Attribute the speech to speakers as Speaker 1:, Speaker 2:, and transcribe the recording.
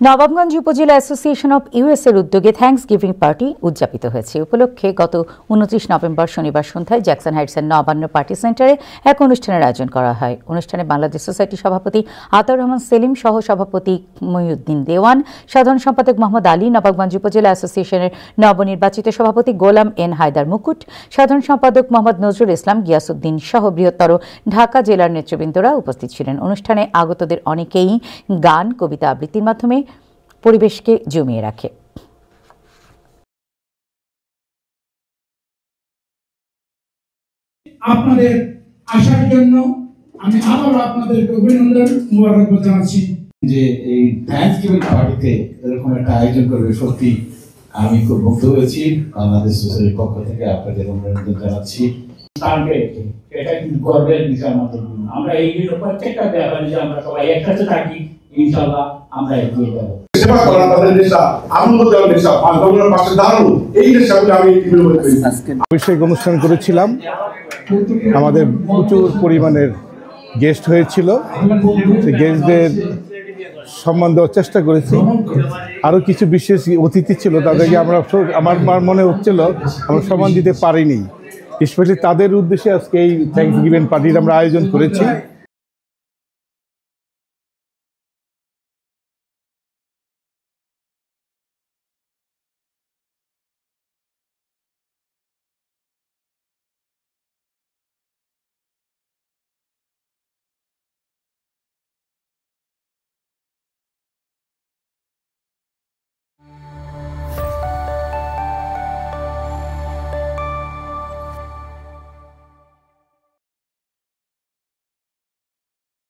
Speaker 1: নবাবগঞ্জ উপজেলা association of ইউএসের উদ্যোগে থ্যাঙ্কস গিভিং পার্টি উদযাপিত হয়েছে। উপলক্ষে গত 29 নভেম্বর শনিবার সন্ধ্যায় জ্যাকসন হাইটসের নবান্ন পার্টি সেন্টারে এক অনুষ্ঠানের আয়োজন করা হয়। অনুষ্ঠানে বাংলাদেশ সোসাইটির সভাপতি আতাউর রহমান সেলিম, সহ সভাপতি মহিউদ্দিন দেওয়ান, সাধারণ সম্পাদক মোহাম্মদ আলী, নবাবগঞ্জ উপজেলা অ্যাসোসিয়েশনের নবনির্বাচিত সভাপতি গোলাম এন হায়দার মুকুট, সাধারণ সম্পাদক মোহাম্মদ নজরুল ইসলাম, গিয়াসউদ্দিন সহ বৃহত্তর ঢাকা জেলার নেতৃবৃন্দরা উপস্থিত ছিলেন। অনুষ্ঠানে আগতদের অনেকেই গান, কবিতা আবৃত্তির মাধ্যমে পরিবেশকে জমিয়ে রাখে।
Speaker 2: আপনাদের আসার জন্য আমি আবার আপনাদেরকে অভিনন্দন মোবারকবাদ জানাচ্ছি
Speaker 3: যে এই থ্যাঙ্কসগিভিং পার্টিতে এরকম একটা আয়োজন করবে, সত্যি আমি খুব মুগ্ধ হয়েছি। বাংলাদেশ সোসাইটির পক্ষ থেকে আপনাদের অভিনন্দন জানাচ্ছি।
Speaker 4: এটা কিন্তু গর্বের বিষয় আমাদের। আমরা এই প্রত্যেকটা ব্যাপারে যে আমরা সবাই একসাথে থাকি, ইনশাআল্লাহ আমরা এগিয়ে যাবো।
Speaker 5: সেবা করা তাদের নেশা, আনন্দ দেওয়ার নেশা, ভাগ্যবানের পাশে দাঁড়ানো, এই নেশাগুলো আমি
Speaker 6: অভিষেক অনুষ্ঠান করেছিলাম। আমাদের প্রচুর পরিমাণের গেস্ট হয়েছিল। সেই গেস্টদের সম্মান দেওয়ার চেষ্টা করেছি। আরও কিছু বিশেষ অতিথি ছিল, তাদেরকে আমার মনে হচ্ছিল আমরা সম্মান দিতে পারিনি। স্পেশালি তাদের উদ্দেশ্যে আজকে এই থ্যাঙ্কস গিভিং পার্টির আমরা আয়োজন করেছি।